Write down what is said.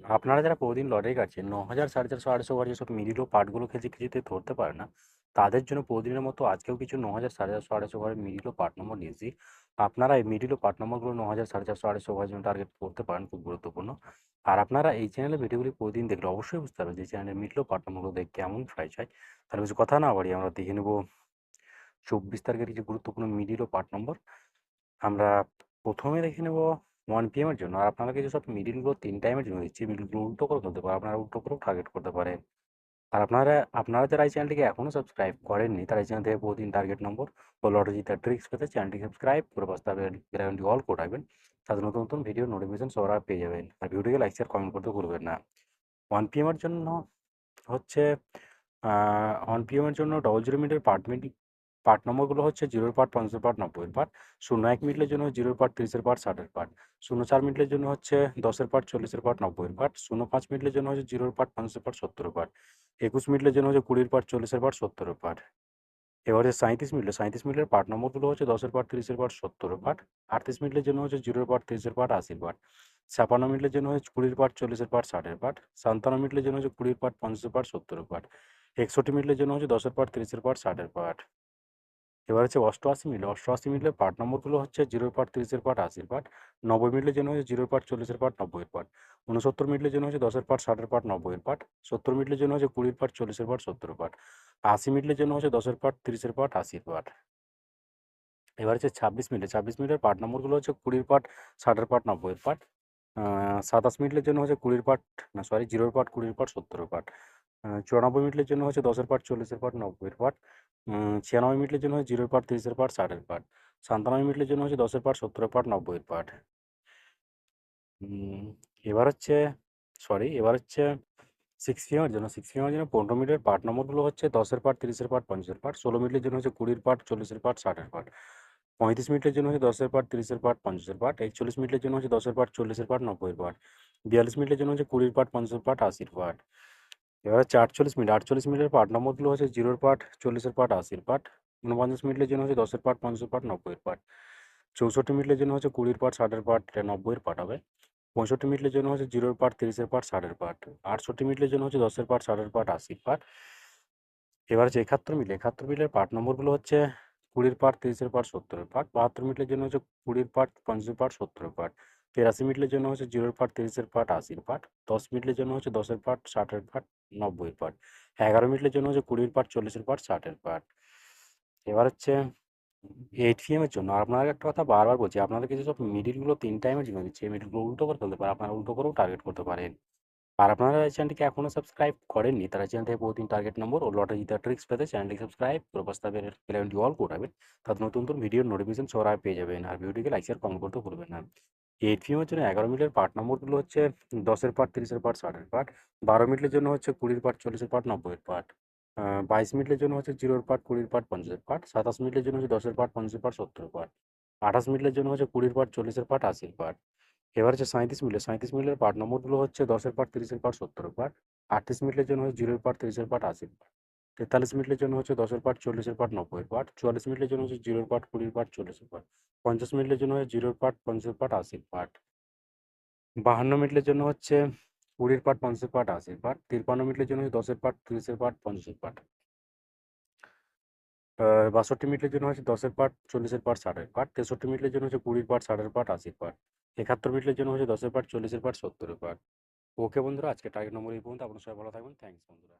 আপনারা যারা প্রতিদিন লটারি কাটছেন ৯,০০০, ৪,৫০০, ৮০০ ওভার যেসব মিডল ও পার্টগুলো খেলছে কিছুতে ধরতে পারে না, তাদের জন্য প্রতিদিনের মতো আজকেও কিছু ৯,০০০, ৪,৫০০, ৮০০ ওভারের মিডল ও পার্ট নম্বর নিয়েছি। আপনারা এই মিডল ও পার্ট নম্বরগুলো ৯,০০০, ৪,৫০০, ৮০০ ওভারের জন্য টার্গেট করতে পারেন, খুব গুরুত্বপূর্ণ। আর আপনারা এই চ্যানেলের ভিডিওগুলি প্রতিদিন দেখলে অবশ্যই বুঝতে পারবেন যে চ্যানেলের মিডল ও পার্ট নম্বরগুলো দেখে কেমন প্রাইস হয়। তাহলে কিছু কথা না বাড়িয়ে আমরা দেখে নেব ২৪ তারিখের কিছু গুরুত্বপূর্ণ মিডল ও পার্ট নম্বর। আমরা প্রথমে দেখে নেব 1 PM এর জন্য। আর আপনারা কিছু সব মিডলগুলো ৩ টাইমের জন্য দিচ্ছি। মিডলগুলো উল্টো করে ফেলতে পারেন, আপনারা উল্টো করেও টার্গেট করতে পারেন। আর আপনারা আপনারা যারা এই চ্যানেলটিকে এখনও সাবস্ক্রাইব করেননি, তারা এই চ্যানেল থেকে প্রতিদিন টার্গেট নম্বর ও লটারি জেতার ট্রিক্স পেতে চ্যানেলটি সাবস্ক্রাইব করে পাশে থাকা বেল আইকনটি অল করে রাখবেন। তাতে নতুন নতুন ভিডিও নোটিফিকেশন সবার আগে পেয়ে যাবেন। আর ভিডিওটিকে লাইক, শেয়ার, কমেন্ট করতে ভুলবেন না। 1 PM এর জন্য হচ্ছে 1 PM এর জন্য 00 মিনিটের পার্ট নম্বরগুলো হচ্ছে 0 পার্ট, 50 পার্ট, 90 পার্ট। 01 মিনিটের জন্য 0 পার্ট, 30 পার্ট, 60 পার্ট। 04 মিনিটের জন্য হচ্ছে 10 পার্ট, 40 পার্ট, 90 পার্ট। 05 মিনিটের জন্য হচ্ছে 0 পার্ট, 50 পার্ট, 70 পার্ট। 21 মিনিটের জন্য হচ্ছে 20 পার্ট, 40 পার্ট, 70 পার্ট। এবারে 37 মিনিটের পার্ট নম্বরগুলো হচ্ছে 10 পার্ট, 30 পার্ট, 70 পার্ট। 38 মিনিটের জন্য হচ্ছে 0 পার্ট, 30 পার্ট, 80 পার্ট। 56 মিনিটের জন্য হচ্ছে 20 পার্ট, 40 পার্ট, 60 পার্ট। 57 মিনিটের জন্য হচ্ছে 20 পার্ট, 50 পার্ট, 70 পার্ট। 61 মিনিটের জন্য হচ্ছে 10 পার্ট, 30 পার্ট, 60 পার্ট। এবার হচ্ছে 88 মিনিট। 88 মিনিটের পার্ট নম্বরগুলো হচ্ছে 0 পার্ট, 30 পার্ট, 80 পার্ট। 90 মিনিটের জন্য হচ্ছে 0 পার্ট, 40 পার্ট, 90 পার্ট। 69 মিনিটের জন্য হচ্ছে 10 পার্ট, 60 পার্ট, 90 পার্ট। 70 মিনিটের জন্য হচ্ছে 20 পার্ট, 40 পার্ট, 70 পার্ট। 80 মিনিটের জন্য হচ্ছে 10 পার্ট, 30 পার্ট, 80 পার্ট। এবার হচ্ছে 26 মিনিট। 26 মিনিটের পার্ট নম্বরগুলো হচ্ছে 20 পার্ট, 60 পার্ট, 90 পার্ট। 27 মিনিটের জন্য হচ্ছে 20 পার্ট, না সরি 0 পার্ট, 20 পার্ট, 70 পার্ট। 94 মিনিটের জন্য হচ্ছে 10 পার্ট, 40 পার্ট, 90 পার্ট। 96 মিনিটের জন্য হচ্ছে 0 পার্ট, 30 পার্ট, 60 পার্ট। 97 মিনিটের জন্য হচ্ছে 10 পার্ট, 70 পার্ট, 90 পার্ট। উম, এবার হচ্ছে এবার হচ্ছে 6 PM এর জন্য 6 PM এর জন্য 15 মিনিটের পার্ট নম্বরগুলো হচ্ছে 10 পার্ট, 30 পার্ট, 50 পার্ট। 16 মিনিটের জন্য হচ্ছে 20 পার্ট, 40 পার্ট, 60 পার্ট। 35 মিনিটের জন্য হচ্ছে 10 পার্ট, 30 পার্ট, 50 পার্ট। 41 মিনিটের জন্য হচ্ছে 10 পার্ট, 40 পার্ট, 90 পার্ট। 42 মিনিটের জন্য হচ্ছে 20 পার্ট, 50 পার্ট, 80 পার্ট। এবার হচ্ছে 48 মিনিট। 48 মিনিটের পার্ট নম্বরগুলো হচ্ছে 0 পার্ট, 40 পার্ট, 80 পার্ট। 49 মিনিটের জন্য হচ্ছে 10 পার্ট, 50 পার্ট, 90 পার্ট। 64 মিনিটের জন্য হচ্ছে 20 পার্ট, 60 পার্ট, এটা 90 পার্ট হবে। 65 মিনিটের জন্য হচ্ছে 0 পার্ট, 30 পার্ট, 60 পার্ট। 68 মিনিটের জন্য হচ্ছে 10 পার্ট, 60 পার্ট, 80 পার্ট। এবার হচ্ছে 71 মিনিট। 71 মিনিটের পার্ট নম্বরগুলো হচ্ছে 20 পার্ট, 30 পার্ট, 70 পার্ট। 72 মিনিটের জন্য হচ্ছে 20 পার্ট, 50 পার্ট, 70 পার্ট। 83 মিনিটের জন্য হচ্ছে 0 পার্ট, 30 পার্ট, 80 পার্ট। 10 মিনিটের জন্য হচ্ছে 10 পার্ট, 60 পার্ট, 90 পার্ট। 11 মিনিটের জন্য হচ্ছে 20 পার্ট, 40 পার্ট, 60 পার্ট। এবার হচ্ছে 8 PM এর জন্য। আর আপনাকে একটা কথা বারবার বলছি, আপনাদেরকে যেসব মিডিলগুলো 3 টাইমের জন্য দিচ্ছি, এই মিডিলগুলো উল্টো করে ফেলতে পারেন, আপনারা উল্টো করেও টার্গেট করতে পারেন। আর আপনারা এই চ্যানেলটিকে এখনও সাবস্ক্রাইব করেননি, তারা চ্যানেল থেকে প্রতিদিন টার্গেট নম্বর ও লটারি জেতার ট্রিক্স পেতে চ্যানেলটি সাবস্ক্রাইব করে পাশে থাকা বেল আইকনটি অল করে রাখবেন। তাতে নতুন নতুন ভিডিওর নোটিফিকেশন সবার আগে পেয়ে যাবেন। আর ভিডিওটিকে লাইক, শেয়ার, কমেন্ট করতে ভুলবেন না। 8 PM এর জন্য 11 মিনিটের পার্ট নম্বরগুলো হচ্ছে 10 পার্ট, 30 পার্ট, 60 পার্ট। 12 মিনিটের জন্য হচ্ছে 20 পার্ট, 40 পার্ট, 90 পার্ট। 22 মিনিটের জন্য হচ্ছে 0 পার্ট, 20 পার্ট, 50 পার্ট। 27 মিনিটের জন্য হচ্ছে 10 পার্ট, 50 পার্ট, 70 পার্ট। 28 মিনিটের জন্য হচ্ছে 20 পার্ট, 40 পার্ট, 80 পার্ট। এবার হচ্ছে 37 মিনিট। 37 মিনিটের পার্ট নম্বরগুলো হচ্ছে 10 পার্ট, 30 পার্ট, 70 পার্ট। 38 মিনিটের জন্য হচ্ছে 0 পার্ট, 30 পার্ট, 80 পার্ট। 43 মিনিটের জন্য হচ্ছে 10 পার্ট, 40 পার্ট, 90 পার্ট। 44 মিনিটের জন্য হচ্ছে 0 পার্ট, 20 পার্ট, 40 পার্ট। 50 মিনিটের জন্য হচ্ছে 0 পার্ট, 50 পার্ট, 80 পার্ট। 52 মিনিটের জন্য হচ্ছে 20 পার্ট, 50 পার্ট, 80 পার্ট। 53 মিনিটের জন্য হচ্ছে 10 পার্ট, 30 পার্ট, 50 পার্ট। 62 মিনিটের জন্য হচ্ছে 10 পার্ট, 40 পার্ট, 60 পার্ট। 63 মিনিটের জন্য হচ্ছে 20 পার্ট, 60 পার্ট, 80 পার্ট। 71 মিনিটের জন্য হচ্ছে 10 পার্ট, 40 পার্ট, 70 পার্ট। ওকে বন্ধুরা, আজকে টার্গেট নম্বর এই পর্যন্ত। আপনারা সবাই ভালো থাকবেন। থ্যাংকস বন্ধুরা।